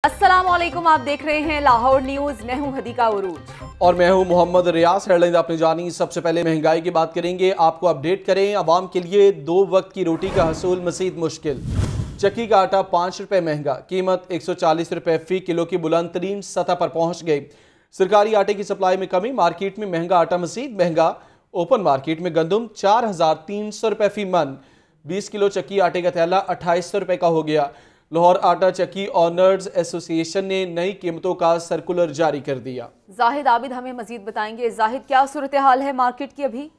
अस्सलामुअलैकुम, आप देख रहे हैं लाहौर न्यूज। मैं हूं हदीका उरूज और मैं हूं मोहम्मद रियाज। हेडलाइंस आपने जानी। सबसे पहले महंगाई की बात करेंगे, आपको अपडेट करें। आवाम के लिए 2 वक्त की रोटी का हसूल मज़ीद मुश्किल। चक्की का आटा 5 रुपये महंगा, कीमत 140 रुपये फी किलो की बुलंद तरीन सतह पर पहुंच गई। सरकारी आटे की सप्लाई में कमी, मार्केट में महंगा आटा मज़ीद महंगा। ओपन मार्केट में गंदम 4300 रुपये फी मन, 20 किलो चक्की आटे का थैला 2800 रुपये का हो गया। लाहौर आटा चक्की ऑनर्स एसोसिएशन ने नई कीमतों का सर्कुलर जारी कर दिया। जाहिद आबिद हमें मजीद बताएंगे। जाहिद, क्या सूरत हाल है मार्केट की अभी?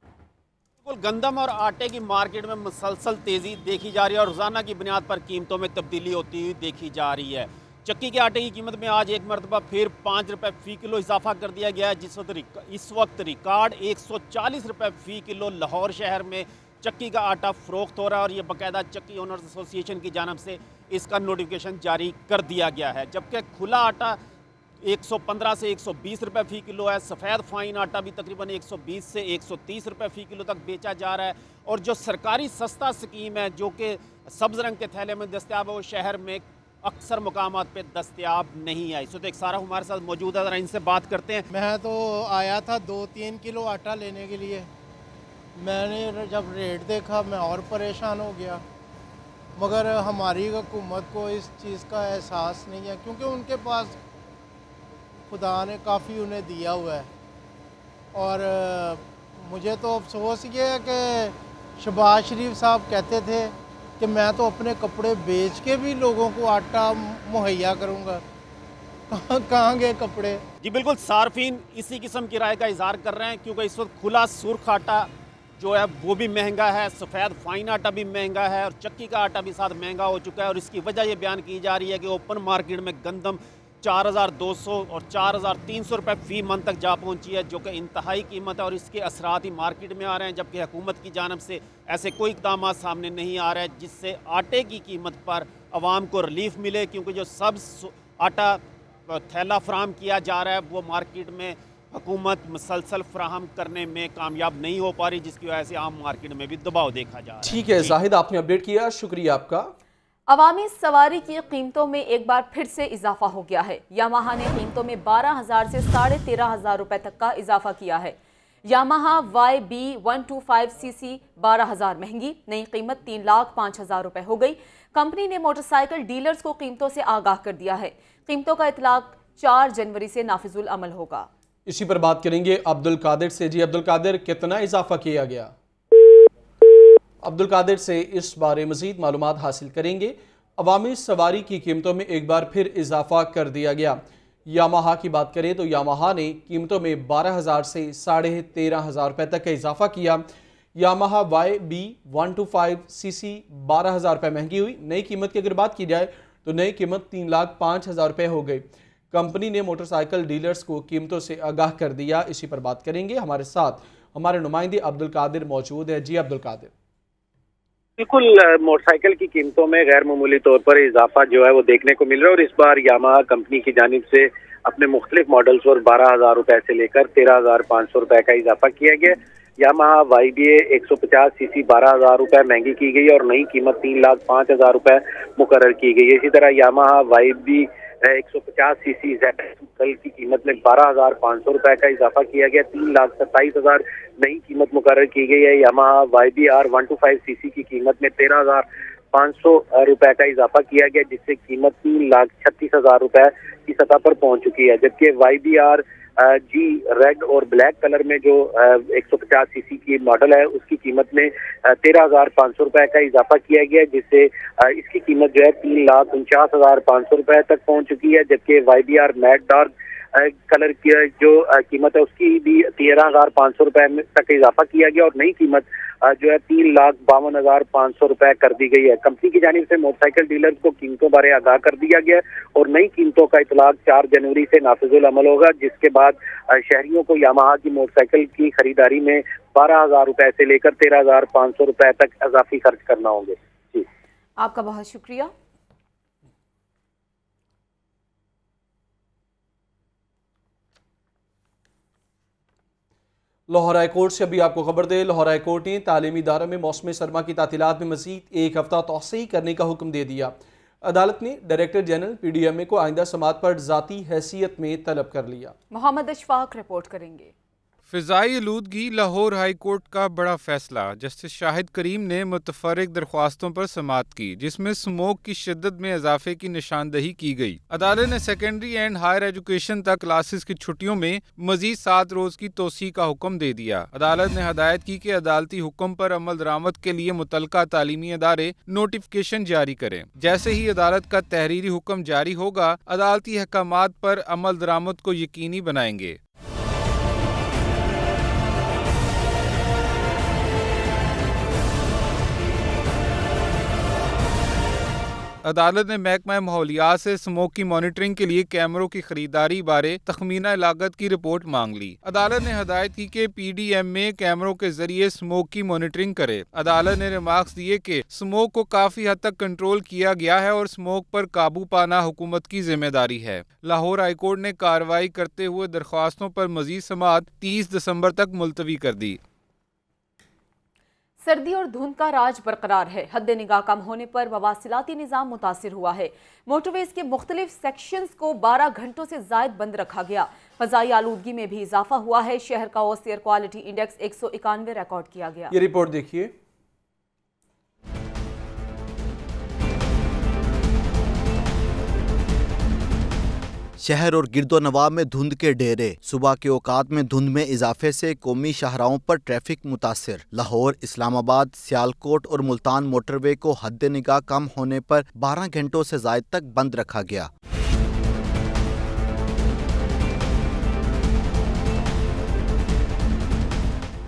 बिल्कुल, गंदम और आटे की मार्केट में मुसलसल तेज़ी देखी जा रही है और रोज़ाना की बुनियाद पर कीमतों में तब्दीली होती हुई देखी जा रही है। चक्की के आटे की कीमत में आज एक मरतबा फिर 5 रुपये फ़ी किलो इजाफा कर दिया गया है, इस वक्त रिकॉर्ड 140 रुपये फ़ी किलो लाहौर शहर में चक्की का आटा फ़रोख्त हो रहा है और ये बाकायदा चक्की ओनर्स एसोसिएशन की जानिब से इसका नोटिफिकेशन जारी कर दिया गया है। जबकि खुला आटा 115 से 120 रुपये फ़ी किलो है। सफ़ेद फ़ाइन आटा भी तकरीबन 120 से 130 रुपये फ़ी किलो तक बेचा जा रहा है। और जो सरकारी सस्ता स्कीम है जो कि सब्ज़ रंग के थैले में दस्तियाब है, वो शहर में अक्सर मुकामात पे दस्तियाब नहीं है। इस वक्त एक सारा हमारे साथ मौजूद है, इनसे बात करते हैं। मैं तो आया था 2-3 किलो आटा लेने के लिए। मैंने जब रेट देखा मैं और परेशान हो गया, मगर हमारी हुकूमत को इस चीज़ का एहसास नहीं है, क्योंकि उनके पास खुदा ने काफ़ी उन्हें दिया हुआ है। और मुझे तो अफसोस ये है कि शहबाज शरीफ साहब कहते थे कि मैं तो अपने कपड़े बेच के भी लोगों को आटा मुहैया करूँगा। कहाँ गए कपड़े? जी बिल्कुल, सार्फिन इसी किस्म की राय का इजहार कर रहे हैं, क्योंकि इस वक्त खुला सुर्ख आटा जो है वो भी महंगा है, सफ़ेद फ़ाइन आटा भी महंगा है और चक्की का आटा भी साथ महंगा हो चुका है। और इसकी वजह ये बयान की जा रही है कि ओपन मार्केट में गंदम 4200 और 4300 रुपये फ़ी मन तक जा पहुंची है, जो कि इंतहाई कीमत है और इसके असरात ही मार्केट में आ रहे हैं। जबकि हुकूमत की जानिब से ऐसे कोई इक़दाम सामने नहीं आ रहे जिससे आटे की कीमत पर आवाम को रिलीफ मिले, क्योंकि जो सब आटा थैला फ्राहम किया जा रहा है वो मार्केट में हुकूमत मुसलसल फ्राहम करने में कामयाब नहीं हो पा रही, जिसकी वजह से आम मार्केट में भी दबाव देखा जा रहा है। ठीक है जाहिद, आपने अपडेट किया, शुक्रिया आपका। अवामी सवारी की कीमतों में एक बार फिर से इजाफा हो गया है। यामाहा ने कीमतों में 12,000 से 13,500 रुपए तक का इजाफा किया है। यामाहा YB125cc 12,000 महंगी, नई कीमत 3,05,000 रुपए हो गई। कंपनी ने मोटरसाइकिल डीलर्स को कीमतों से आगाह कर दिया है। कीमतों का इतलाक 4 जनवरी से नाफिजुल अमल होगा। इसी पर बात करेंगे अब्दुल कादिर से। जी अब्दुल कादिर, कितना इजाफा किया गया? अब्दुल कादिर से इस बारे मजीद मालूमात हासिल करेंगे। अवामी सवारी की कीमतों में एक बार फिर इजाफा कर दिया गया। यामाहा की बात करें तो यामाहा ने कीमतों में 12,000 से 13,500 रुपये तक का इजाफा किया। यामाहा YB125cc 12,000 रुपये महंगी हुई। नई कीमत की अगर बात की जाए तो नई कीमत 3,05,000 रुपये हो गई। कंपनी ने मोटरसाइकिल डीलर्स को कीमतों से आगाह कर दिया। इसी पर बात करेंगे, हमारे साथ हमारे नुमाइंदे अब्दुल कादिर मौजूद है। जी अब्दुल कादिर। बिल्कुल, मोटरसाइकिल की कीमतों में गैर मामूली तौर पर इजाफा जो है वो देखने को मिल रहा है और इस बार यामाहा कंपनी की जानिब से अपने मुख्तलिफ मॉडल्स पर 12,000 रुपए से लेकर 13,500 रुपए का इजाफा किया गया। यामाहा YBA 150cc 12,000 रुपए महंगी की गई और नई कीमत 3,05,000 रुपए मुकर्रर की गई है। इसी तरह यामाहा YB 150cc ZS की कीमत में 12,500 रुपए का इजाफा किया गया, 3,27,000 नई कीमत मुकर्रर की गई है। यामाहा YBR 125cc की कीमत में 13,500 रुपए का इजाफा किया गया, जिससे कीमत 3,36,000 रुपए की सतह पर पहुंच चुकी है। जबकि YBR जी रेड और ब्लैक कलर में जो 150cc की मॉडल है उसकी कीमत में 13,500 रुपए का इजाफा किया गया, जिससे इसकी कीमत जो है 3,49,500 रुपए तक पहुंच चुकी है। जबकि YBR मैट डार्क कलर की जो कीमत है उसकी भी 13,500 रुपए तक इजाफा किया गया और नई कीमत जो है 3,52,500 रुपए कर दी गई है। कंपनी की जानिब से मोटरसाइकिल डीलर्स को कीमतों बारे आगाह कर दिया गया और नई कीमतों का इतलाक 4 जनवरी से नाफिजुल अमल होगा, जिसके बाद शहरियों को यामाहा की मोटरसाइकिल की खरीदारी में 12,000 रुपए से लेकर 13,500 रुपए तक इजाफी खर्च करना होंगे। जी, आपका बहुत शुक्रिया। लाहौर हाईकोर्ट से अभी आपको खबर दे, लाहौर हाईकोर्ट ने तालीमी इदारों में मौसम सरमा की तातीलात में मजीद 1 हफ्ता तोसी करने का हुक्म दे दिया। अदालत ने डायरेक्टर जनरल PDMA को आइंदा समाअत पर ज़ाती हैसियत में तलब कर लिया। मोहम्मद अशफाक रिपोर्ट करेंगे। फ़िज़ाई आलूदगी लाहौर हाई कोर्ट का बड़ा फैसला। जस्टिस शाहिद करीम ने मुतफर्रिक दरख्वास्तों पर समाअत की, जिसमें स्मोक की शिद्दत में इजाफे की निशानदही की गई। अदालत ने सेकेंडरी एंड हायर एजुकेशन तक क्लासेस की छुट्टियों में मजीद 7 रोज़ की तोसी का हुक्म दे दिया। अदालत ने हदायत की कि अदालती हुक्म पर अमल दरामद के लिए मुतलका तालीमी अदारे नोटिफिकेशन जारी करें। जैसे ही अदालत का तहरीरी हुक्म जारी होगा, अदालती अहकामात पर अमल दरामद को यकीनी बनाएंगे। अदालत ने महकमा माहौलियात से स्मोक की मॉनिटरिंग के लिए कैमरों की खरीदारी बारे तखमीना लागत की रिपोर्ट मांग ली। अदालत ने हदायत की कि PDMA कैमरों के जरिए स्मोक की मॉनिटरिंग करे। अदालत ने रिमार्क्स दिए कि स्मोक को काफी हद तक कंट्रोल किया गया है और स्मोक पर काबू पाना हुकूमत की जिम्मेदारी है। लाहौर हाईकोर्ट ने कार्रवाई करते हुए दरख्वास्तों पर मजीद समाअत 30 दिसंबर तक मुलतवी कर दी। सर्दी और धुंध का राज बरकरार है। हद निगाह कम होने पर मवासिलाती निज़ाम मुतासिर हुआ है। मोटरवेज के मुख्तलिफ सेक्शंस को 12 घंटों से जायद बंद रखा गया। फ़ज़ाई आलूदगी में भी इजाफा हुआ है। शहर का औसत एयर क्वालिटी इंडेक्स 191 रिकॉर्ड किया गया। ये रिपोर्ट देखिए। शहर और गिरदोनवाब में धुंध के डेरे। सुबह के औकात में धुंध में इजाफे से कौमी शाहराहों पर ट्रैफिक मुतासिर। लाहौर, इस्लामाबाद, सियालकोट और मुल्तान मोटरवे को हद निगाह कम होने पर 12 घंटों से ज़ायद तक बंद रखा गया।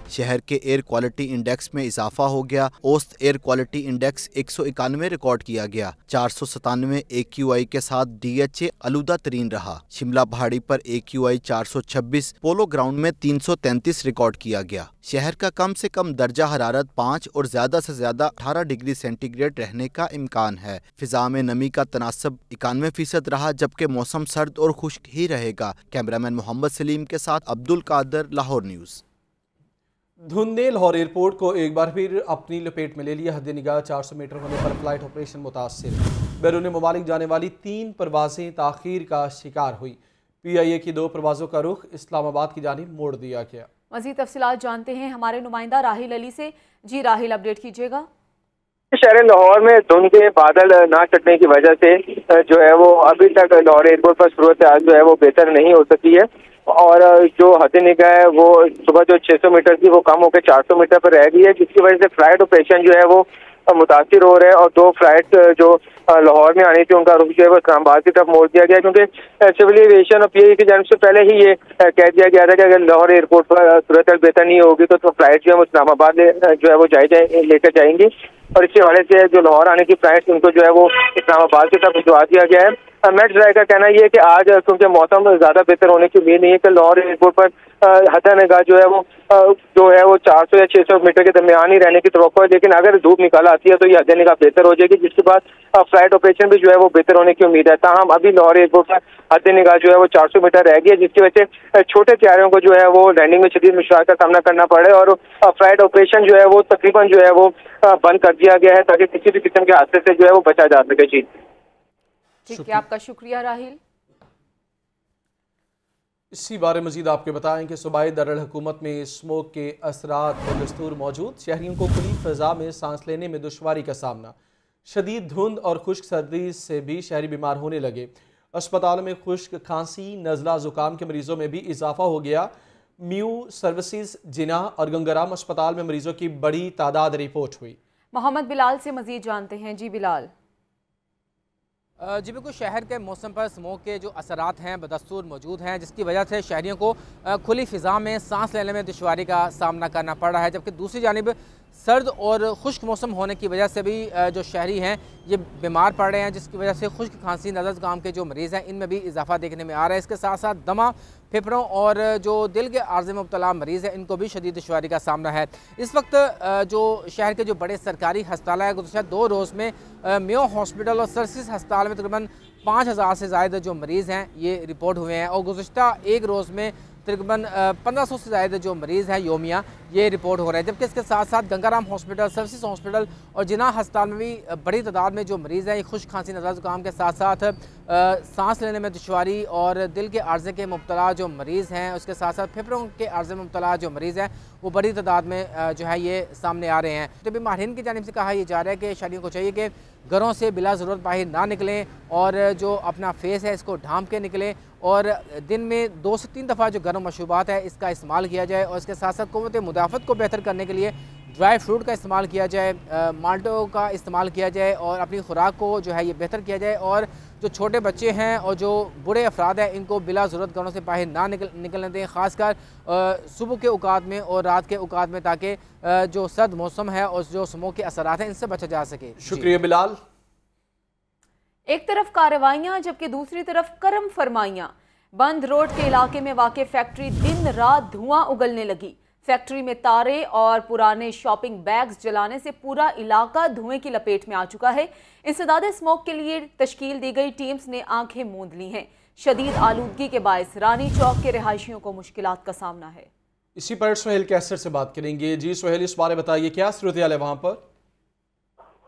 शहर के एयर क्वालिटी इंडेक्स में इजाफा हो गया। औसत एयर क्वालिटी इंडेक्स 191 रिकॉर्ड किया गया। 497 AQI के साथ DHA आलूदा तरीन रहा। शिमला पहाड़ी पर AQI 426, पोलो ग्राउंड में 333 रिकॉर्ड किया गया। शहर का कम से कम दर्जा हरारत 5 और ज्यादा से ज्यादा 18 डिग्री सेंटीग्रेड रहने का इम्कान है। फिजा में नमी का तनासब 91% रहा, जबकि मौसम सर्द और खुश्क ही रहेगा। कैमरामैन मोहम्मद सलीम के साथ अब्दुल कादर, लाहौर न्यूज़। धुंध ने लाहौर एयरपोर्ट को एक बार फिर अपनी लपेट में ले लिया। हद निगाह 400 मीटर होने पर फ्लाइट ऑपरेशन मुतासिर। बैरून ममालिक जाने वाली 3 परवाजें ताखीर का शिकार हुई। PIA की 2 परवाजों का रुख इस्लामाबाद की जानिब मोड़ दिया गया। मज़ीद तफसीलात जानते हैं हमारे नुमाइंदा राहिल अली से। जी राहिल, अपडेट कीजिएगा। शहर लाहौर में धुंध के बादल ना छटने की वजह से जो है वो अभी तक लाहौर एयरपोर्ट पर सूरत हाल जो है वो बेहतर नहीं हो सकी है और जो हद निगाह है वो सुबह जो 600 मीटर थी वो कम होकर 400 मीटर पर रह गई है, जिसकी वजह से फ्लाइट ऑपरेशन जो है वो मुतासिर हो रहे हैं और 2 फ्लाइट जो लाहौर में आनी थी उनका रुख जो है वो इस्लामाबाद की तरफ मोड़ दिया गया, क्योंकि सिविल एविएशन और PIA की जानिब से पहले ही ये कह दिया गया था कि अगर लाहौर एयरपोर्ट पर सूरत हाल बेहतर नहीं होगी तो फ्लाइट जो है वो इस्लामाबाद जो है वो लेकर जाएंगी और इसके हवाले से जो लाहौर आने की फ्लाइट उनको जो है वो इस्लामाबाद की तरफ भिजवा दिया गया है। मेट ड्राई का कहना यह है कि आज क्योंकि मौसम ज्यादा बेहतर होने की उम्मीद नहीं है कि लाहौर एयरपोर्ट पर हद निगाह जो है वो 400 या 600 मीटर के दरमियान ही रहने की तवक्को है, लेकिन अगर धूप निकाल आती है तो ये हद निगाह बेहतर हो जाएगी, जिसके बाद फ्लाइट ऑपरेशन भी जो है वो बेहतर होने की उम्मीद है। ताहम अभी लाहौर एयरपोर्ट पर हद निगाह जो है वो 400 मीटर रह गई है, जिसकी वजह से छोटे तैयारियों को जो है वो लैंडिंग में शदीद मुश्किल का सामना करना पड़े और फ्लाइट ऑपरेशन जो है वो तकरीबन जो है वो बंद कर दिया गया है ताकि किसी भी किस्म के हादसे से जो है वो बचा जा सके। जी ठीक है, आपका शुक्रिया राहिल। इसी बारे मजीद आपको बताएं कि सूबाई दारुल हुकूमत में स्मोक के असरात और दस्तूर मौजूद। शहरियों को खुली फ़ज़ा में सांस लेने में दुश्वारी का सामना। शदीद धुंध और खुश्क सर्दी से भी शहरी बीमार होने लगे। अस्पतालों में खुश्क, खांसी, नज़ला, ज़ुकाम के मरीजों में भी इजाफा हो गया। म्यू सर्विसेज, जिना और गंगाराम अस्पताल में मरीजों की बड़ी तादाद रिपोर्ट हुई। मोहम्मद बिलाल से मजीद जानते हैं। जी बिलाल। जी बिल्कुल, शहर के मौसम पर स्मोक के जो असरात हैं बदस्तूर मौजूद हैं, जिसकी वजह से शहरियों को खुली फ़िज़ा में सांस लेने में दुश्वारी का सामना करना पड़ रहा है, जबकि दूसरी जानिब सर्द और खुश्क मौसम होने की वजह से भी जो शहरी हैं ये बीमार पड़ रहे हैं, जिसकी वजह से खुश्क, खांसी, नज़र ज़ुकाम के जो मरीज़ हैं इनमें भी इजाफा देखने में आ रहा है। इसके साथ साथ दमा, फेफड़ों और जो दिल के आर्ज़े में मुब्तला मरीज़ हैं इनको भी शदीद दुश्वारी का सामना है। इस वक्त जो शहर के जो बड़े सरकारी हस्पताल है, गुज़श्ता 2 रोज़ में मेयो हॉस्पिटल और सर्सिस हस्पताल में तकरीबन 5000 से ज़्यादा जो मरीज़ हैं ये रिपोर्ट हुए हैं और गुज़श्ता 1 रोज़ में तकरीबन 1500 से ज़्यादा जो मरीज़ हैं योमिया ये रिपोर्ट हो रहे हैं, जबकि इसके साथ साथ गंगाराम हॉस्पिटल, सर्विसेज हॉस्पिटल और जिना अस्पताल में भी बड़ी तादाद में जो मरीज़ हैं, खुश्क खांसी नज़ला ज़ुकाम के साथ साथ सांस लेने में दुश्वारी और दिल के आर्जे के मुब्तला जो मरीज़ हैं, उसके साथ साथ फेफड़ों के आर्जे में मुब्तला जो मरीज़ हैं वो बड़ी तादाद में जो है ये सामने आ रहे हैं। तो भी माहिरीन की जानिब से कहा यह जा रहा है कि शहरियों को चाहिए कि घरों से बिला ज़रूरत बाहर ना निकलें और जो अपना फेस है इसको ढांप के निकलें और दिन में 2 से 3 दफ़ा जो गर्म मशरूबात है इसका इस्तेमाल किया जाए और इसके साथ साथ क़ुव्वत मुदाफ़त को बेहतर करने के लिए ड्राई फ्रूट का इस्तेमाल किया जाए, माल्टो का इस्तेमाल किया जाए और अपनी खुराक को जो है ये बेहतर किया जाए और जो छोटे बच्चे हैं और जो बूढ़े अफराद हैं इनको बिला ज़रूरत घरों से बाहर ना निकलने दें, ख़ासकर सुबह के औकात में और रात के औकात में, ताकि जो सर्द मौसम है और जो स्मोक के असरात हैं इनसे बचा जा सके। शुक्रिया बिलाल। एक तरफ कार्रवाइयां जबकि दूसरी तरफ करम फरमाइयां। बंद रोड के इलाके में वाक़ फैक्ट्री दिन रात धुआं उगलने लगी। फैक्ट्री में तारे और पुराने शॉपिंग बैग्स जलाने से पूरा इलाका धुएं की लपेट में आ चुका है। इंसदाद स्मोक के लिए तश्कील दी गई टीम्स ने आंखें मूंद ली हैं। शदीद आलूदगी के बायस रानी चौक के रिहायशियों को मुश्किलात का सामना है। इसी पर सुहेल कैसर से बात करेंगे। जी सुहेल, इस बारे बताइए क्या सूरत हाल है वहाँ पर?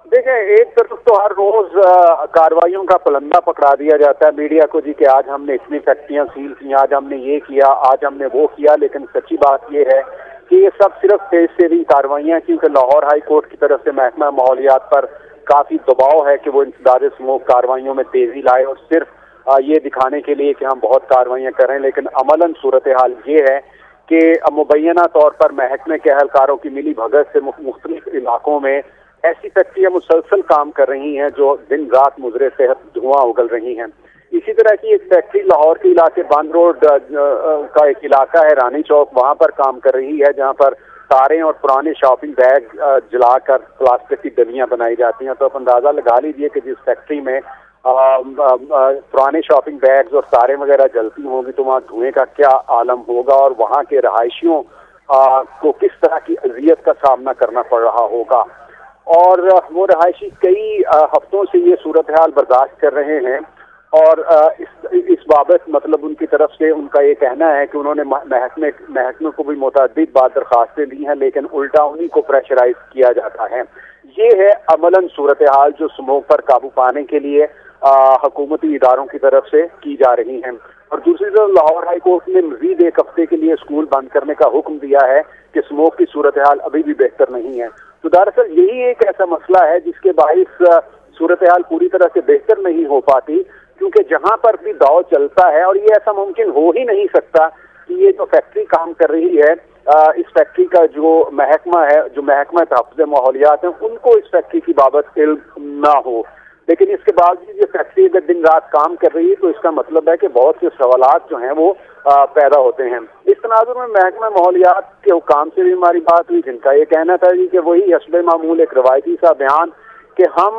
देखें, एक तरफ तो हर रोज कार्रवाइयों का पलंदा पकड़ा दिया जाता है मीडिया को जी कि आज हमने इतनी फैक्ट्रियां सील की, आज हमने ये किया, आज हमने वो किया, लेकिन सच्ची बात ये है कि ये सब सिर्फ तेज से भी कार्रवाइयां, क्योंकि लाहौर हाई कोर्ट की तरफ से महकमा माहौलियात पर काफी दबाव है कि वो इंसदाद स्मोक कार्रवाइयों में तेजी लाए और सिर्फ ये दिखाने के लिए कि हम बहुत कार्रवाइयां कर रहे हैं, लेकिन अमलन सूरत हाल ये है कि मुबैना तौर पर महकमे के अहलकारों की मिली भगत से मुख्तलिफ इलाकों में ऐसी फैक्ट्रियां मुसलसल काम कर रही हैं जो दिन रात मुजरे सेहत धुआं उगल रही हैं। इसी तरह की एक फैक्ट्री लाहौर के इलाके बंद रोड का एक इलाका है रानी चौक, वहां पर काम कर रही है, जहां पर तारें और पुराने शॉपिंग बैग जलाकर प्लास्टिक की डलियां बनाई जाती हैं। तो आप अंदाजा लगा लीजिए कि जिस फैक्ट्री में पुराने शॉपिंग बैग्स और तारें वगैरह जलती होंगी तो वहाँ धुएं का क्या आलम होगा और वहाँ के रहायशियों को किस तरह की अजियत का सामना करना पड़ रहा होगा। और वो रहायशी कई हफ्तों से ये सूरत हाल बर्दाश्त कर रहे हैं और इस बाबत मतलब उनकी तरफ से उनका ये कहना है कि उन्होंने महकमे को भी मुतअद्दिद बार दरखास्तें दी हैं, लेकिन उल्टा उन्हीं को प्रेशराइज किया जाता है। ये है अमलन सूरत हाल जो स्मोक पर काबू पाने के लिए हुकूमती इदारों की तरफ से की जा रही हैं। और दूसरी तरफ लाहौर हाई कोर्ट ने मजीद एक हफ्ते के लिए स्कूल बंद करने का हुक्म दिया है कि स्मोक की सूरत हाल अभी भी बेहतर नहीं है। तो दरअसल यही एक ऐसा मसला है जिसके बाइस सूरत हाल पूरी तरह से बेहतर नहीं हो पाती, क्योंकि जहां पर भी दाव चलता है, और ये ऐसा मुमकिन हो ही नहीं सकता कि ये जो फैक्ट्री काम कर रही है, इस फैक्ट्री का जो महकमा है, जो महकमा तहफ़्फ़ुज़ माहौलियात है, उनको इस फैक्ट्री की बाबत इल्म ना हो, लेकिन इसके बावजूद ये फैक्ट्री अगर दिन रात काम कर रही है तो इसका मतलब है कि बहुत से सवालात जो हैं वो पैदा होते हैं। इस तनाजुर में महकमा माहौलियात के हुकाम से भी हमारी बात हुई, जिनका ये कहना था कि वही हस्बे मामूल एक रवायती सा बयान कि हम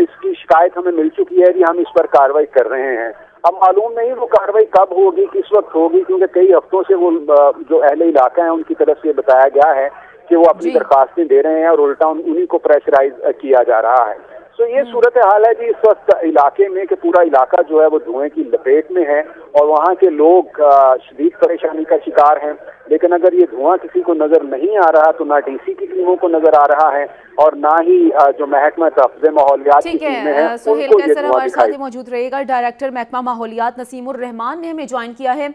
इसकी शिकायत हमें मिल चुकी है कि हम इस पर कार्रवाई कर रहे हैं। अब मालूम नहीं वो कार्रवाई कब होगी, किस वक्त होगी, क्योंकि कई हफ्तों से वो जो अहले इलाका है उनकी तरफ से बताया गया है कि वो अपनी दरखास्तें दे रहे हैं और उल्टा उन्हीं को प्रेशराइज किया जा रहा है। तो ये सूरत हाल है जी इस वक्त इलाके में कि पूरा इलाका जो है वो धुएं की लपेट में है और वहाँ के लोग शदीद परेशानी का शिकार हैं। लेकिन अगर ये धुआं किसी को नजर नहीं आ रहा तो ना डीसी की टीमों को नजर आ रहा है और ना ही जो महकमा तहफ़्फ़ुज़ माहौलियात की टीमें हैं सुहेल कैसर हमारे साथ मौजूद रहेगा। डायरेक्टर महकमा माहौलियात नसीमुर रहमान ने हमें ज्वाइन किया है।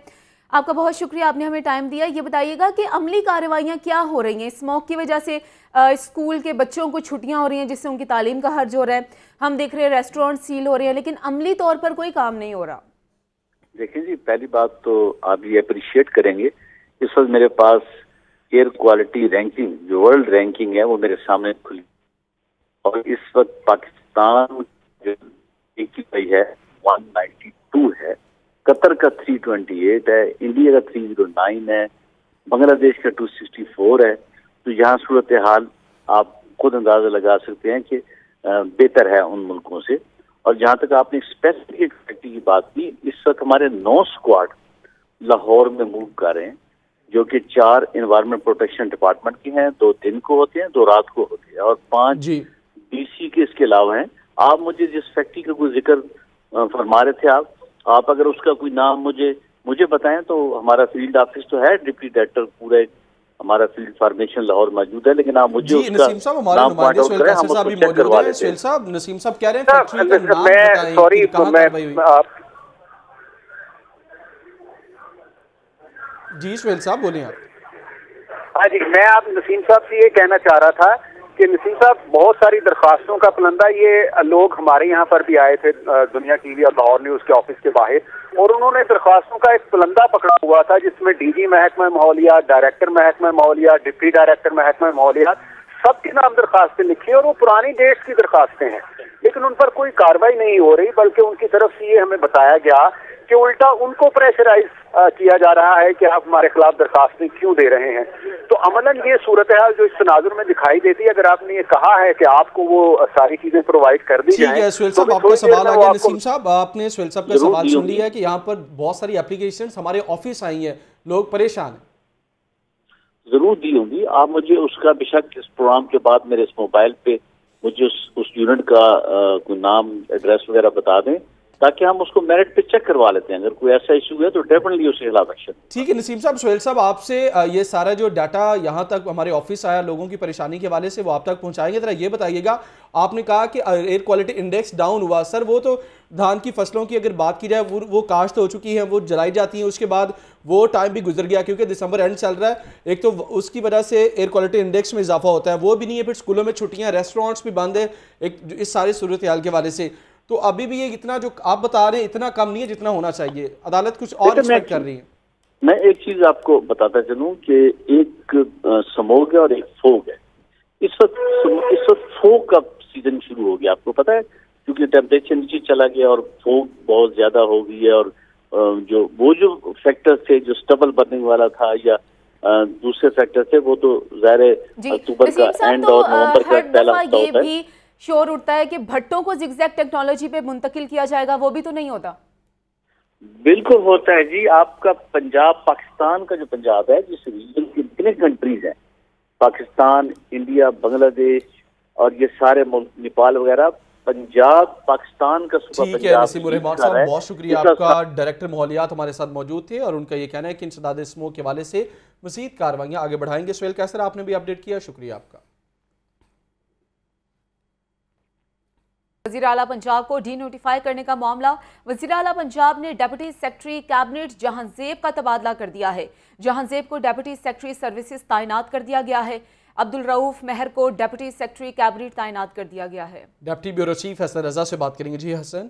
आपका बहुत शुक्रिया, आपने हमें टाइम दिया। ये बताइएगा कि अमली कार्रवाइयाँ क्या हो रही हैं? स्मोक की वजह से स्कूल के बच्चों को छुट्टियां हो रही हैं जिससे उनकी तालीम का हर्ज हो रहा है, हम देख रहे हैं रेस्टोरेंट सील हो रहे हैं, लेकिन अमली तौर पर कोई काम नहीं हो रहा। देखिए जी, पहली बात तो आप ये अप्रिशिएट करेंगे, इस वक्त मेरे पास एयर क्वालिटी रैंकिंग जो वर्ल्ड रैंकिंग है वो मेरे सामने खुली और इस वक्त पाकिस्तान जो AQI है 192 है, कतर का 328 है, इंडिया का 309 है, बांग्लादेश का 264 है। तो यहाँ सूरत हाल आप खुद अंदाजा लगा सकते हैं कि बेहतर है उन मुल्कों से। और जहाँ तक आपने स्पेसिफिक फैक्ट्री की बात की, इस वक्त हमारे 9 स्क्वाड लाहौर में मूव कर रहे हैं, जो कि 4 एनवायरमेंट प्रोटेक्शन डिपार्टमेंट के हैं, 2 दिन को होते हैं, 2 रात को होते हैं और 5 DC के इसके अलावा हैं। आप मुझे जिस फैक्ट्री का कोई जिक्र फरमा रहे थे आप अगर उसका कोई नाम मुझे मुझे बताएं तो हमारा फील्ड ऑफिस तो है, डिप्टी डायरेक्टर पूरा हमारा फील्ड फार्मेशन लाहौर मौजूद है, लेकिन आप मुझे जी नसीम साहब हमारे नुमाइंदे सुहेल कासिर साहब भी मौजूद हैं। सुहेल साहब, नसीम साहब कह रहे हैं फैक्ट्री का नाम बताएं, सॉरी जी सुहेल साहब बोलिए आप। हाँ जी, मैं आप नसीम साहब से ये कहना चाह रहा था कि नसीम साहब बहुत सारी दरख्वास्तों का पुलंदा, ये लोग हमारे यहाँ पर भी आए थे दुनिया टीवी और लाहौर न्यूज के ऑफिस के बाहर, और उन्होंने दरख्वास्तों का एक पुलंदा पकड़ा हुआ था जिसमें डीजी महकमा माहौलियात, डायरेक्टर महकमा माहौलियात, डिप्टी डायरेक्टर महकमा माहौलियात, सबके नाम दरखास्तें लिखी और वो पुरानी डेट की दरखास्तें हैं, लेकिन उन पर कोई कार्रवाई नहीं हो रही, बल्कि उनकी तरफ से ये हमें बताया गया कि उल्टा उनको प्रेशराइज किया जा रहा है कि आप हमारे खिलाफ दरखास्तें क्यों दे रहे हैं। तो अमलन ये सूरत हाल जो इस तनाजुर में दिखाई देती है, अगर आपने ये कहा है कि आपको वो सारी चीजें प्रोवाइड कर दी जाए। ठीक है सुहेल साहब, आपका सवाल आ गया। नसीम साहब, आपने सुहेल साहब का सवाल सुन लिया कि यहाँ पर बहुत सारी एप्लीकेशन हमारे ऑफिस आई हैं, लोग परेशान हैं। जरूर दी होंगी, आप मुझे उसका बेशक इस प्रोग्राम के बाद मेरे इस मोबाइल पे मुझे उस यूनिट का कोई नाम एड्रेस वगैरह बता दें, ताकि हम उसको मेरिट पे चेक करवा लेते हैं। अगर कोई ऐसा इशू है तो डेफिनेटली उसके खिलाफ एक्शन। ठीक है नसीम साहब, सुहेल साहब आपसे ये सारा जो डाटा यहाँ तक हमारे ऑफिस आया लोगों की परेशानी के हवाले से, वो आप तक पहुँचाएंगे। जरा ये बताइएगा, आपने कहा कि एयर क्वालिटी इंडेक्स डाउन हुआ, सर वो तो धान की फसलों की अगर बात की जाए वो काश्त हो चुकी है, वो जलाई जाती है, उसके बाद वो टाइम भी गुजर गया क्योंकि दिसंबर एंड चल रहा है, एक तो उसकी वजह से एयर क्वालिटी इंडेक्स में इजाफा होता है, वो भी नहीं है, फिर स्कूलों में छुट्टियां, रेस्टोरेंट्स भी बंद है, एक इस सारी सूरत हाल के हवाले से। तो अभी भी ये इतना जो आप बता रहे हैं इतना कम नहीं है जितना होना चाहिए, अदालत कुछ और एक्सपेक्ट कर रही है। मैं एक चीज आपको बताता चलूं कि एक समोग है और एक फोग है। इस वक्त फोग का सीजन शुरू हो गया, आपको पता है, क्योंकि टेम्परेचर नीचे चला गया और फोग बहुत ज्यादा हो गई है, और जो फैक्टर थे, जो स्टबल बर्निंग वाला था या दूसरे फैक्टर थे, वो तो ज़ाहिर अक्टूबर का एंड और नवंबर का पहला हफ्ता होता है। शोर उठता है कि भट्टों को जिगजैग टेक्नोलॉजी पे मुंतकिल किया जाएगा, वो भी तो नहीं होता। बिल्कुल होता है जी। आपका पंजाब, पाकिस्तान का जो पंजाब है, जिस रीजन के कितने कंट्रीज हैं, पाकिस्तान, इंडिया, बांग्लादेश और ये सारे मुल्क, नेपाल वगैरह, पंजाब पाकिस्तान का सूबा पंजाब। ठीक है नसीमुर रहमान साहब, बहुत शुक्रिया आपका। डायरेक्टर माहौलियात हमारे साथ मौजूद थे और उनका ये कहना है कि इंसदाद स्मोक के हवाले से मज़ीद कार्रवाइयाँ आगे बढ़ाएंगे। सुहेल कैसर, आपने भी अपडेट किया, शुक्रिया आपका। वज़ीर आला पंजाब को डी नोटिफाई करने का मामला, वज़ीर आला पंजाब ने डेप्यूटी सेक्रेटरी कैबिनेट जहांजेब का तबादला कर दिया है। जहांजेब को डेप्यूटी सेक्रेटरी सर्विसेज तैनात कर दिया गया है। अब्दुल रऊफ महर को डेप्यूटी सेक्रेटरी कैबिनेट तैनात कर दिया गया है। Deputy bureau chief Hasan Raza से बात करेंगे। जी हसन।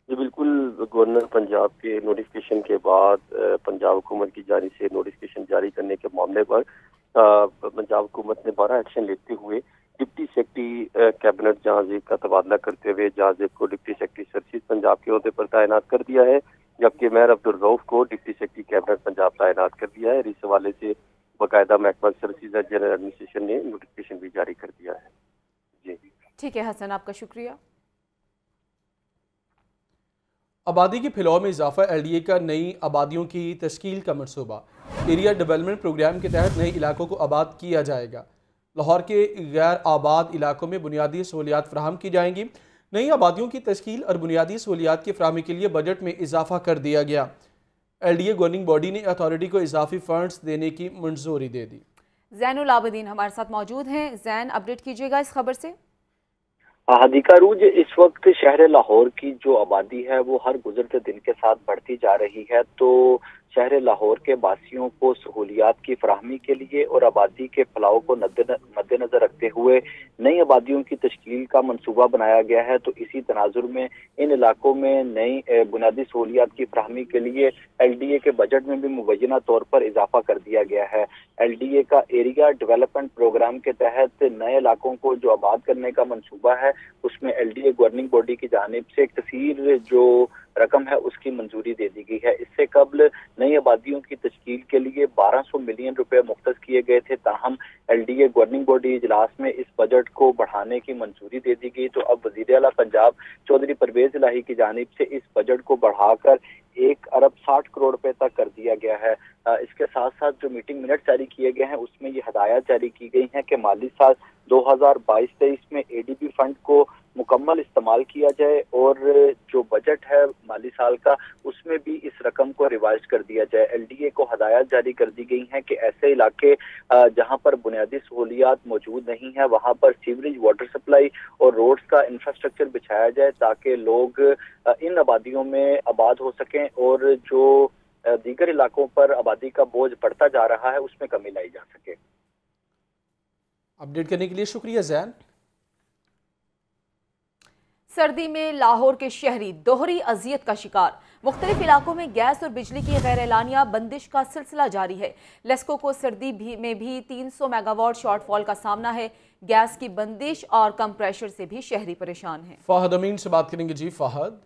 जी बिल्कुल, गवर्नर पंजाब के नोटिफिकेशन के बाद पंजाब हुकूमत की जानिब से नोटिफिकेशन जारी करने के मामले पर पंजाब हुकूमत ने बड़ा एक्शन लेते हुए डिप्टी सेक्रेटरी कैबिनेट जहांजेब का तबादला करते हुए जहांजेब को डिप्टी सेक्रेटरी सर्विसेज पंजाब के ओहदे पर तैनात कर दिया है, जबकि मेयर अब्दुल रऊफ को डिप्टी सेक्रेटरी कैबिनेट पंजाब तैनात कर दिया है। इस हवाले से बाकायदा महकमा सर्विसेज जनरल एडमिनिस्ट्रेशन ने नोटिफिकेशन भी जारी कर दिया है। जी ठीक है हसन, आपका शुक्रिया। आबादी के फैलाव में इजाफा, LDA का नई आबादियों की तश्कील का मनसूबा। एरिया डेवलपमेंट प्रोग्राम के तहत नए इलाकों को आबाद किया जाएगा। लाहौर के गैर आबाद इलाकों में बुनियादी सहूलियात फराहम की जाएंगी। नई आबादियों की तश्कील और बुनियादी सहूलियात की फराहमी के लिए बजट में इजाफा कर दिया गया। LDA गवर्निंग बॉडी ने अथॉरिटी को इजाफी फंड्स देने की मंजूरी दे दी। जैनुल आबदीन हमारे साथ मौजूद हैं। जैन, अपडेट कीजिएगा इस खबर से। हदीका रूज, इस वक्त शहर लाहौर की जो आबादी है वो हर गुजरते दिन के साथ बढ़ती जा रही है, तो शहर लाहौर के वासियों को सहूलियात की फराहमी के लिए और आबादी के फैलाव को मद्देनजर रखते हुए नई आबादियों की तश्कील का मनसूबा बनाया गया है। तो इसी तनाजुर में इन इलाकों में नई बुनियादी सहूलियात की फराहमी के लिए LDA के बजट में भी मुबैना तौर पर इजाफा कर दिया गया है। LDA का एरिया डेवलपमेंट प्रोग्राम के तहत नए इलाकों को जो आबाद करने का मनसूबा है, उसमें LDA गवर्निंग बॉडी की जानिब से एक कसीर जो रकम है उसकी मंजूरी दे दी गई है। इससे कबल नई आबादियों की तश्कील के लिए 1200 मिलियन रुपए मुख्तस किए गए थे, ताहम LDA गवर्निंग बॉडी इजलास में इस बजट को बढ़ाने की मंजूरी दे दी गई। तो अब वज़ीर आला पंजाब चौधरी परवेज इलाही की जानिब से इस बजट को बढ़ाकर 1 अरब 60 करोड़ रुपए तक कर दिया गया है। इसके साथ साथ जो मीटिंग मिनट जारी किए गए हैं उसमें ये हदायत जारी की गई हैं कि माली साल 2022-23 में ADB फंड को मुकम्मल इस्तेमाल किया जाए और जो बजट है माली साल का उसमें भी इस रकम को रिवाइज कर दिया जाए। LDA को हदायत जारी कर दी गई हैं कि ऐसे इलाके जहां पर बुनियादी सहूलियात मौजूद नहीं है वहां पर सीवरेज, वाटर सप्लाई और रोड्स का इंफ्रास्ट्रक्चर बिछाया जाए ताकि लोग इन आबादियों में आबाद हो सकें और जो दीगर इलाकों पर आबादी का बोझ बढ़ता जा रहा है उसमें कमी लाई जा सके। अपडेट करने के लिए शुक्रिया जैन। सर्दी में लाहौर के शहरी दोहरी अजियत का शिकार। मुख्तलिफ इलाकों में गैस और बिजली की गैर एलानिया बंदिश का सिलसिला जारी है। लेस्को को सर्दी में भी 300 मेगावाट शॉर्टफॉल का सामना है। गैस की बंदिश और कम प्रेशर से भी शहरी परेशान हैं। फहद अमीन से बात करेंगे। जी फहद।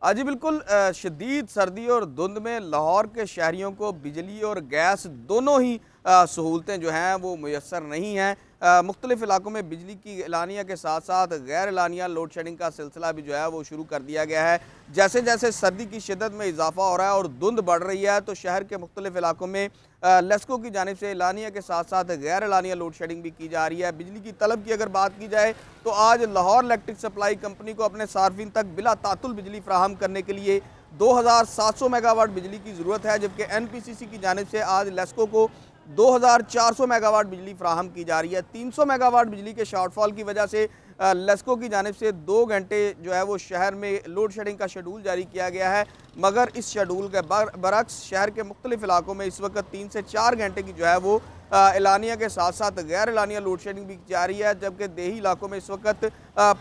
जी बिल्कुल, शदीद सर्दी और धुंध में लाहौर के शहरियों को बिजली और गैस दोनों ही सहूलतें जो हैं वो मुयस्सर नहीं हैं। मुख्तलिफ इलाकों में बिजली की एलानिया के साथ साथ गैर एलानिया लोड शेडिंग का सिलसिला भी जो है वो शुरू कर दिया गया है। जैसे जैसे सर्दी की शिद्दत में इजाफा हो रहा है और धुंध बढ़ रही है तो शहर के मुख्तलिफ इलाकों में लेस्को की जानिब से एलानिया के साथ साथ गैर एलानिया लोड शेडिंग भी की जा रही है। बिजली की तलब की अगर बात की जाए तो आज लाहौर इलेक्ट्रिक सप्लाई कंपनी को अपने सार्फिन तक बिला तातुल बिजली फराहम करने के लिए 2700 मेगावाट बिजली की ज़रूरत है, जबकि NPCC की जानिब से आज लेस्को को 2400 मेगावाट बिजली फराहम की जा रही है। 300 मेगावाट बिजली के शॉर्टफॉल की वजह से लेस्को की जानिब से 2 घंटे जो है वो शहर में लोड शेडिंग का शेड्यूल जारी किया गया है, मगर इस शेड्यूल के बरक्स शहर के मुख्तलिफ इलाकों में इस वक्त 3 से 4 घंटे की जो है वो एलानिया के साथ साथ गैर एलानिया लोड शेडिंग भी जारी है, जबकि देही इलाकों में इस वक्त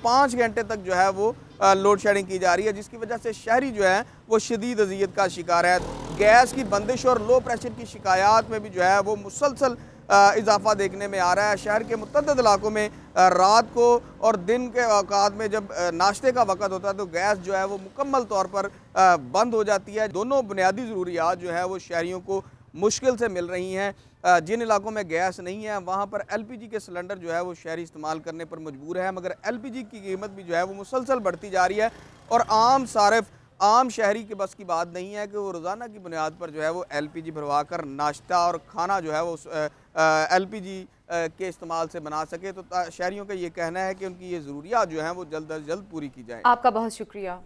5 घंटे तक जो है वो लोड शेडिंग की जा रही है, जिसकी वजह से शहरी जो है वो शदीद अज़ियत का शिकार है। गैस की बंदिश और लो प्रेशर की शिकायत में भी जो है वो मुसलसल इजाफा देखने में आ रहा है। शहर के मुतअद्दिद इलाकों में रात को और दिन के औकात में जब नाश्ते का वक़्त होता है तो गैस जो है वो मुकम्मल तौर पर बंद हो जाती है। दोनों बुनियादी ज़रूरियात जो है वो शहरियों को मुश्किल से मिल रही हैं। जिन इलाकों में गैस नहीं है वहाँ पर LPG के सिलेंडर जो है वो शहरी इस्तेमाल करने पर मजबूर है, मगर LPG की कीमत भी जो है वो मुसलसल बढ़ती जा रही है और आम शहरी के बस की बात नहीं है कि वो रोज़ाना की बुनियाद पर जो है वो LPG भरवा कर नाश्ता और खाना जो है वो LPG के इस्तेमाल से बना सके। तो शहरियों का ये कहना है कि उनकी ये ज़रूरियात जो हैं वो जल्द अज जल्द पूरी की जाए। आपका बहुत शुक्रिया।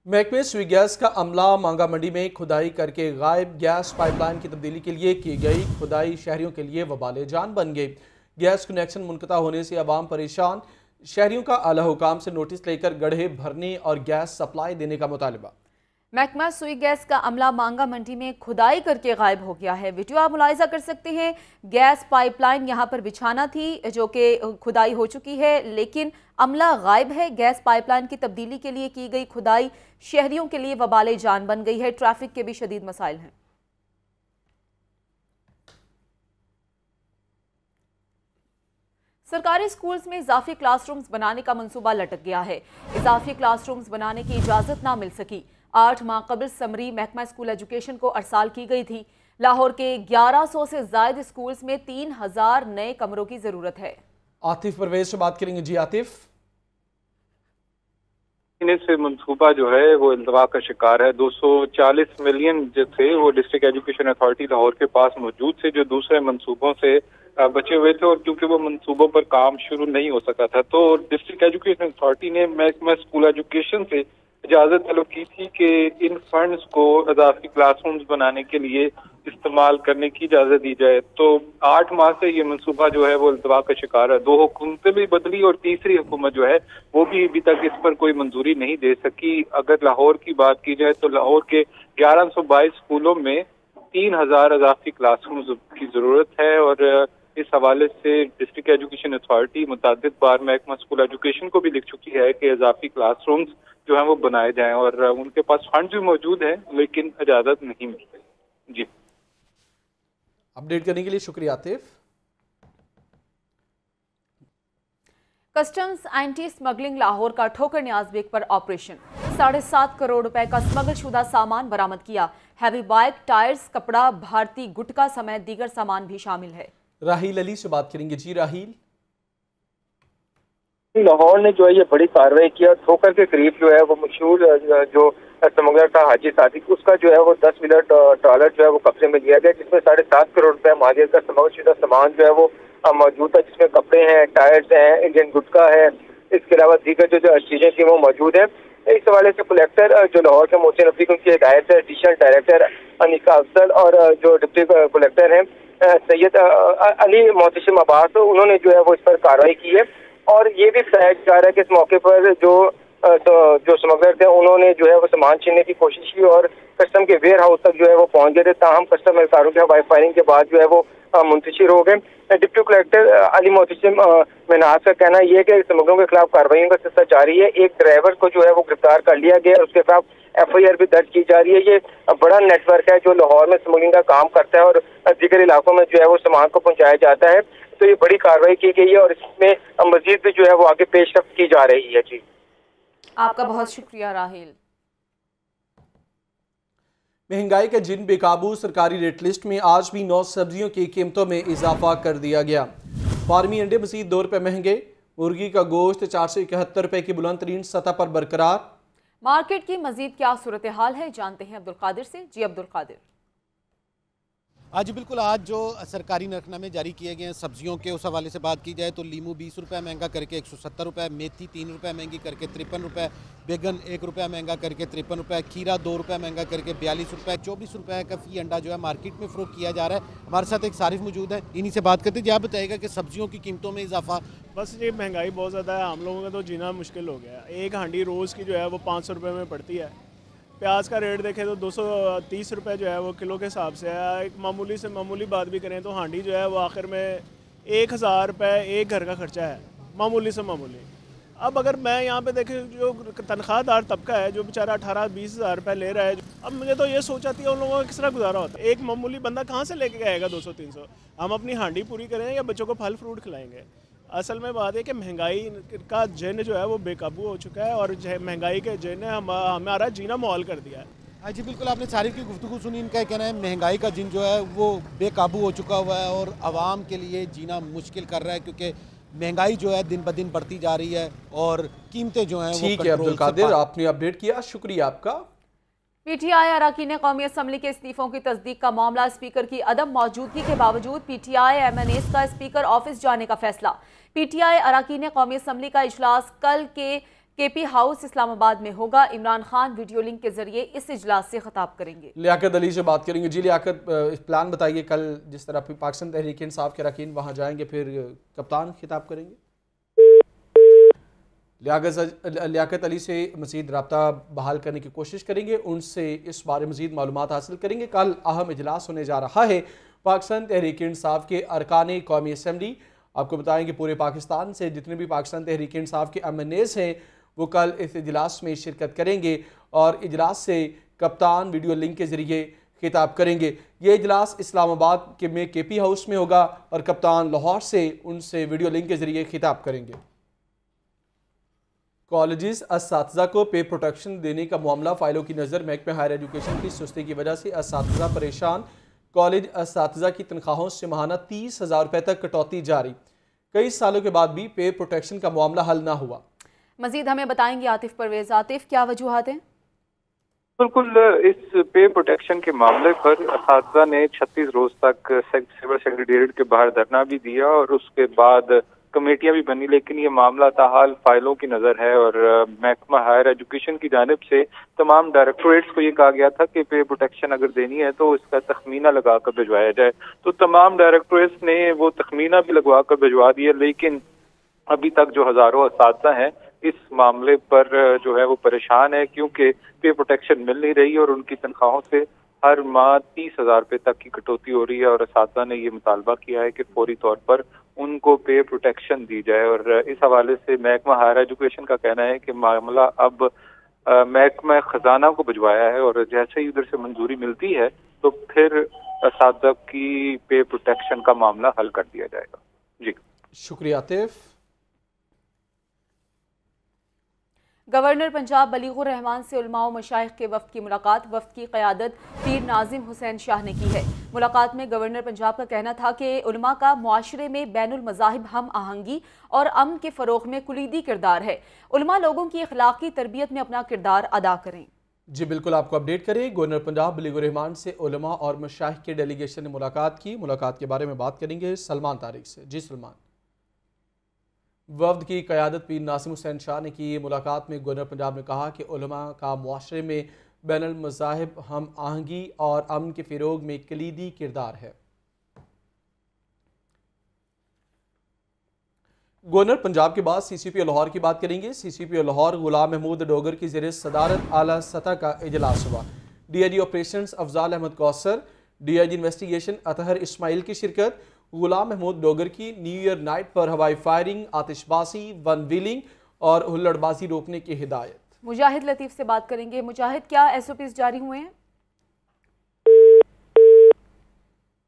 महकमे सुई गैस का अमला मांगा मंडी में खुदाई करके गायब गैस पाइपलाइन की तब्दीली के लिए की गई खुदाई शहरियों के लिए वबाले जान बन गई। गैस कनेक्शन मुनक़ता होने से अवाम परेशान। शहरियों का आला हुकाम से नोटिस लेकर गड्ढे भरने और गैस सप्लाई देने का मुतालबा। महकमा सुई गैस का अमला मांगा मंडी में खुदाई करके गायब हो गया है। वीडियो आप मुलाहिजा कर सकते हैं। गैस पाइपलाइन यहां पर बिछाना थी जो कि खुदाई हो चुकी है, लेकिन अमला गायब है। गैस पाइपलाइन की तब्दीली के लिए की गई खुदाई शहरियों के लिए वबाले जान बन गई है। ट्रैफिक के भी शदीद मसाइल हैं। सरकारी स्कूल्स में इजाफी क्लासरूम्स बनाने का मंसूबा लटक गया है। इजाफी क्लासरूम्स बनाने की इजाज़त ना मिल सकी। 8 माह कबल समरी महकमा स्कूल एजुकेशन को अरसाल की गई थी। लाहौर के 1100 से ज़ायद स्कूल्स में 3000 नए कमरों की ज़रूरत है। आतिफ परवेज से बात करेंगे। जी आतिफ। से मंसूबा जो है वो इल्तवा का शिकार है। 240 मिलियन जो थे वो डिस्ट्रिक्ट एजुकेशन अथॉरिटी लाहौर के पास मौजूद थे, जो दूसरे मंसूबों से बचे हुए थे, और क्योंकि वो मंसूबों पर काम शुरू नहीं हो सका था तो डिस्ट्रिक्ट एजुकेशन अथॉरिटी ने महकमा स्कूल एजुकेशन से इजाजत तलब की थी कि इन फंड्स को इजाफी क्लासरूम्स बनाने के लिए इस्तेमाल करने की इजाजत दी जाए। तो 8 माह से ये मंसूबा जो है वो इल्तवा का शिकार है। 2 हुकूमतें भी बदली और तीसरी हुकूमत जो है वो भी अभी तक इस पर कोई मंजूरी नहीं दे सकी। अगर लाहौर की बात की जाए तो लाहौर के 1122 स्कूलों में 3000 इजाफी क्लासरूम्स की जरूरत है, और इस हवाले से डिस्ट्रिक्ट एजुकेशन अथॉरिटी मुतअद्दिद बार महकमा स्कूल एजुकेशन को भी लिख चुकी है कि इजाफी क्लासरूम्स जो है वो बनाए जाएं, और उनके पास फंड भी मौजूद है लेकिन इजाजत नहीं मिल रही। जी, अपडेट करने के लिए शुक्रिया Atif. Customs anti smuggling Lahore का ठोकर न्याज बेग पर ऑपरेशन। 7.5 करोड़ रुपए का स्मगल शुदा सामान बरामद किया। हैवी बाइक, टायर्स, कपड़ा, भारतीय गुटखा समेत दीगर सामान भी शामिल है। राहील अली से बात करेंगे। जी राहील। लाहौर ने जो है ये बड़ी कार्रवाई किया। ठोकर के करीब जो है वो मशहूर जो स्मगलर था हाजी सादिक, उसका जो है वो 10 व्हीलर ट्रॉलर जो है वो कब्जे में लिया गया, जिसमें 7.5 करोड़ रुपए मालियत का स्मगल शुदा सामान जो है वो मौजूद था, जिसमें कपड़े हैं, टायर्स हैं, इंडियन गुटखा है, इसके अलावा दीगर जो चीजें थी वो मौजूद है। इस हवाले से कलेक्टर जो लाहौर के मोहसिन रफीक, उनकी हिदायत है, एडिशनल डायरेक्टर अनिका अफजल और जो डिप्टी कलेक्टर हैं सैयद अली मोहतशिम अब्बास, उन्होंने जो है वो इस पर कार्रवाई की है। और ये भी बताया जा रहा है कि इस मौके पर जो स्मगलर थे उन्होंने जो है वो सामान छीनने की कोशिश की और कस्टम के वेयर हाउस तक जो है वो पहुंच गए थे, ताहम कस्टम एहलकारों के हवाई फायरिंग के बाद जो है वो मुंतशिर हो गए। डिप्टी कलेक्टर अली मोहतशिम मिनाज का कहना यह है कि स्मगलरों के खिलाफ कार्रवाई का सिलसिला जारी है। एक ड्राइवर को जो है वो गिरफ्तार कर लिया गया, उसके खिलाफ FIR भी दर्ज की जा रही है। ये बड़ा नेटवर्क है जो लाहौर में स्मगलिंग का काम करता है और दीगर इलाकों में जो है वो सामान को पहुंचाया जाता है। तो ये बड़ी कार्रवाई की गई है और इसमें मजीद भी जो है वो आगे पेशरफ्त की जा रही है। जी, आपका बहुत शुक्रिया राहिल। महंगाई का जिन बेकाबू, सरकारी रेट लिस्ट में आज भी 9 सब्जियों की कीमतों में इजाफा कर दिया गया। फार्मी अंडे मज़ीद 2 रुपये महंगे, मुर्गी का गोश्त 471 रुपये की बुलंद तरीन सतह पर बरकरार। मार्केट की मजीद क्या सूरत हाल है, जानते हैं अब्दुल कादिर से। जी अब्दुल कादिर। आज बिल्कुल, आज जो सरकारी नरखनामे जारी किए गए हैं सब्जियों के, उस हवाले से बात की जाए तो लीमू 20 रुपये महंगा करके 170 रुपये, मेथी 3 रुपये महंगी करके 53 रुपये, बैगन 1 रुपया महंगा करके 53 रुपये, खीरा 2 रुपये महंगा करके 42 रुपये, 24 रुपये का फी अंडा जो है मार्केट में फ़रोख्त किया जा रहा है। हमारे साथ एक सारिफ मौजूद है, इन्हीं से बात करते हैं। आप बताइएगा कि सब्जियों की कीमतों में इजाफा। बस ये महंगाई बहुत ज़्यादा है, हम लोगों का तो जीना मुश्किल हो गया। एक हांडी रोज़ की जो है वो 500 रुपये में पड़ती है। प्याज का रेट देखें तो 230 रुपये जो है वो किलो के हिसाब से है। एक मामूली से मामूली बात भी करें तो हांडी जो है वो आखिर में 1000 रुपये एक घर का खर्चा है, मामूली से मामूली। अब अगर मैं यहाँ पे देखें जो तनख्वाहदार तबका है जो बेचारा 18-20 हज़ार रुपये ले रहा है, अब मुझे तो ये सोच आती है उन लोगों का किस तरह गुजारा होता है। एक मामूली बंदा कहाँ से लेके आएगा 200-300? हम अपनी हांडी पूरी करें या बच्चों को फल फ्रूट खिलाएंगे? असल में बात है कि महंगाई का जिन जो है वो बेकाबू हो चुका है और महंगाई के जिन ने हमारा जीना मुहाल कर दिया है। हाँ जी बिल्कुल, आपने सारिफ की गुफ्तगू सुनी। इनका कहना है महंगाई का जिन जो है वो बेकाबू हो चुका हुआ है और आवाम के लिए जीना मुश्किल कर रहा है, क्योंकि महंगाई जो है दिन ब दिन बढ़ती जा रही है और कीमतें जो हैं। ठीक है अब्दुल कादिर, आपने अपडेट किया, शुक्रिया आपका। PTI अरकान कौमी असम्बली के इस्तीफों की तस्दीक का मामला, स्पीकर की अदम मौजूदगी के बावजूद PTI MNAs का स्पीकर ऑफिस जाने का फैसला। PTI अरकान कौमी असम्बली का इजलास कल के KP हाउस इस्लामाबाद में होगा। इमरान खान वीडियो लिंक के जरिए इस इजलास से खिताब करेंगे। लियाकत अली से बात करेंगे। जी लियाकत, प्लान बताइए, कल जिस तरह पाकिस्तान तहरीक इंसाफ के अरकान वहाँ जाएंगे, फिर कप्तान खिताब करेंगे। लियाकत अली से मज़ीद रब्ता बहाल करने की कोशिश करेंगे, उनसे इस बारे मज़ीद मालूमात हासिल करेंगे। कल अहम इजलास होने जा रहा है पाकिस्तान तहरीक इंसाफ के अरकान कौमी असम्बली। आपको बताएंगे पूरे पाकिस्तान से जितने भी पाकिस्तान तहरीक इंसाफ के MNAs हैं वो कल इस इजलास में शिरकत करेंगे और इजलास से कप्तान वीडियो लिंक के ज़रिए खिताब करेंगे। ये इजलास इस्लामाबाद के में KP हाउस में होगा और कप्तान लाहौर से उनसे वीडियो लिंक के ज़रिए खिताब करेंगे। कॉलेजेस असातिज़ा को पे प्रोटेक्शन देने का मामला फाइलों की नज़र। महकमे हायर एजुकेशन की सुस्ती की वजह से असातिज़ा परेशान। कॉलेज असातिज़ा की तनख्वाहों से माहाना 30,000 रुपये तक कटौती जारी। कई सालों के बाद भी पे प्रोटेक्शन का मामला हल ना हुआ। मजीद हमें बताएंगे आतिफ परवेज। आतिफ, क्या वजूहात हैं? बिल्कुल, इस पे प्रोटेक्शन के मामले पर असातिज़ा ने 36 रोज तक सिविल सेक्रेटेरिएट के बाहर धरना भी दिया और उसके बाद कमेटियां भी बनी, लेकिन ये मामला ताहाल फाइलों की नजर है और महकमा हायर एजुकेशन की जानिब से तमाम डायरेक्टोरेट्स को ये कहा गया था कि पे प्रोटेक्शन अगर देनी है तो इसका तखमीना लगा कर भिजवाया जाए। तो तमाम डायरेक्टोरेट्स ने वो तखमीना भी लगवा कर भिजवा दिया, लेकिन अभी तक जो हजारों असातिज़ा हैं इस मामले पर जो है वो परेशान है, क्योंकि पे प्रोटेक्शन मिल नहीं रही और उनकी तनख्वाहों से हर माह 30,000 रुपये तक की कटौती हो रही है। और असातिज़ा ने ये मुतालबा किया है कि फौरी तौर पर उनको पे प्रोटेक्शन दी जाए। और इस हवाले से महकमा हायर एजुकेशन का कहना है कि मामला अब महकमा खजाना को भिजवाया है और जैसे ही उधर से मंजूरी मिलती है तो फिर असातिज़ा की पे प्रोटेक्शन का मामला हल कर दिया जाएगा। जी शुक्रिया आतिफ। गवर्नर पंजाब बलीगुर रहमान से उलमा व मशाइख के वफ्द की मुलाकात। वफ्द की क़यादत पीर नाजिम हुसैन शाह ने की है। मुलाकात में गवर्नर पंजाब का कहना था कि उलमा का मुआशरे में बैनुल मज़ाहिब हम आहंगी और अमन के फ़रोग़ में कुलीदी किरदार है। उलमा लोगों की अखलाकी तरबियत में अपना किरदार अदा करें। जी बिल्कुल, आपको अपडेट करें। गवर्नर पंजाब बलीगुर रहमान से उलमा और मशाइख के डेलीगेशन ने मुलाकात की। मुलाकात के बारे में बात करेंगे सलमान तारिक से। जी सलमान। वफ्द की क़यादत पीर नासिम हुसैन शाह ने की। मुलाकात में गवर्नर पंजाब ने कहा कि उलमा का मुआशरे में बैनुल मज़ाहिब हम आहंगी और अमन के फ़रोग में कलीदी किरदार है। गवर्नर पंजाब के बाद CCP लाहौर की बात करेंगे। CCP लाहौर गुलाम महमूद डोगर की ज़ेर सदारत आला सतह का इजलास हुआ। DIG operations Afzal Ahmad Kausar, DIG investigation Athar Ismail की शिरकत। गुलाम महमूद डोगर की न्यू ईयर नाइट पर हवाई फायरिंग, आतिशबाजी, वन व्हीलिंग और हुल्लड़बाजी रोकने की हिदायत। मुजाहिद लतीफ़ से बात करेंगे। मुजाहिद, क्या SOPs जारी हुए हैं?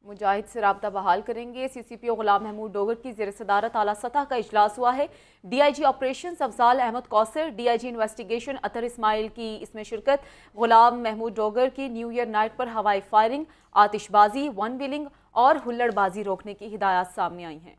मुजाहिद से राब्ता बहाल करेंगे। CCP गुलाम महमूद डोगर की ज़ेर सदारत आला सतह का इजलास हुआ है। DIG operations Afzal Ahmad Kausar, DIG investigation Athar Ismail की इसमें शिरकत। गुलाम महमूद डोगर की न्यू ईयर नाइट पर हवाई फायरिंग, आतिशबाजी, वन व्हीलिंग और हुल्लड़बाजी रोकने की हिदायत सामने आई हैं।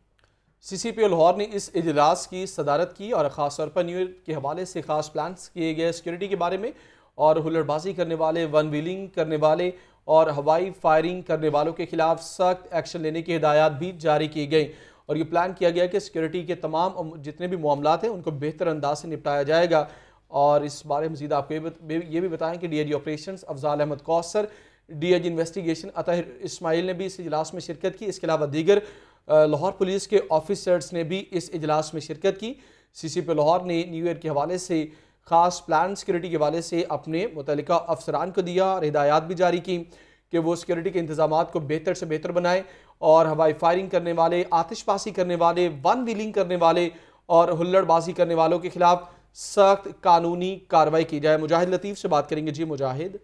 CCP लाहौर ने इस इजलास की सदारत की और ख़ास तौर पर न्यू ईयर के हवाले से ख़ास प्लान किए गए सिक्योरिटी के बारे में और हुल्लड़बाजी करने वाले, वन व्हीलिंग करने वाले और हवाई फायरिंग करने वालों के खिलाफ सख्त एक्शन लेने की हिदायत भी जारी की गई। और ये प्लान किया गया कि सिक्योरिटी के तमाम जितने भी मामलात हैं उनको बेहतर अंदाज से निपटाया जाएगा। और इस बारे में मज़ीद आपको ये भी बताएं कि DIG operations Afzal Ahmad Kausar, DIG investigation Athar Ismail ने भी इस इजलास में शिरकत की। इसके अलावा दीगर लाहौर पुलिस के ऑफिसर्स ने भी इस इजलास में शिरकत की। CCP लाहौर ने न्यू ईयर के हवाले से ख़ास प्लान सिक्योरिटी के हवाले से अपने मुतल्लिका अफसरान को दिया और हिदायत भी जारी की कि वो सिक्योरिटी के इंतजाम को बेहतर से बेहतर बनाएं और हवाई फायरिंग करने वाले, आतिशबाजी करने वाले, वन व्हीलिंग करने वाले और हुल्लड़बाजी करने वालों के खिलाफ सख्त कानूनी कार्रवाई की जाए। मुजाहिद लतीफ़ से बात करेंगे। जी मुजाहिद।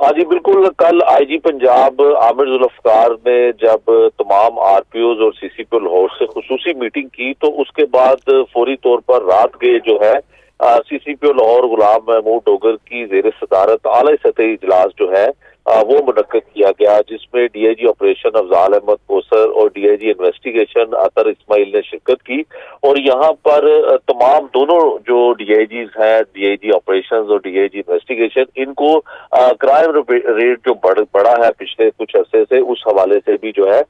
हाँ जी बिल्कुल, कल IG पंजाब आमिर जुल्फ़िकार ने जब तमाम RPOs और CCP लाहौर से खुसूसी मीटिंग की तो उसके बाद फौरी तौर पर रात के जो है CCP लाहौर गुलाम महमूद डोगर की ज़ेर सदारत आला सतही इजलास जो है वो मुनक्किद किया गया, जिसमें DIG ऑपरेशन अफजाल अहमद कौसर और DIG इन्वेस्टिगेशन अतर इस्माइल ने शिरकत की। और यहाँ पर तमाम दोनों जो DIGs हैं, DIG ऑपरेशंस और DIG इन्वेस्टिगेशन, इनको क्राइम रेट जो बढ़ा है पिछले कुछ अरसे से, उस हवाले से भी जो है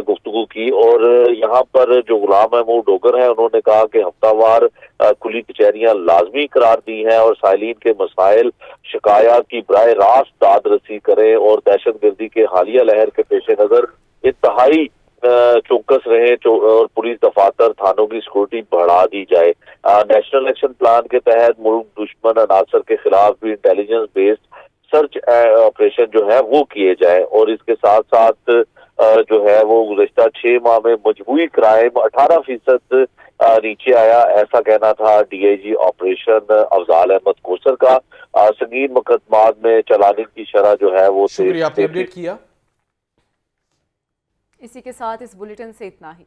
गुफ्तगू की। और यहाँ पर जो गुलाम महमूद डोगर है उन्होंने कहा कि हफ्तावार खुली कचहरियां लाजमी करार दी हैं और साइलिन के मसाइल शिकायत की बराह रास्त दाद रसी करें और दहशतगर्दी के हालिया लहर के पेश नजर इंतहाई चौकस रहे और पुलिस दफातर थानों की सिक्योरिटी बढ़ा दी जाए। नेशनल एक्शन प्लान के तहत मुल्क दुश्मन अनासर के खिलाफ भी इंटेलिजेंस बेस्ड सर्च ऑपरेशन जो है वो किए जाए। और इसके साथ साथ जो है वो गुज़श्ता 6 माह में मजबूरी क्राइम 18% नीचे आया, ऐसा कहना था DIG ऑपरेशन अफजाल अहमद कौसर का। संगीन मुकदमात में चलाने की शरह जो है वो शुक्रिया, आपने अपडेट किया। इसी के साथ इस बुलेटिन से इतना ही।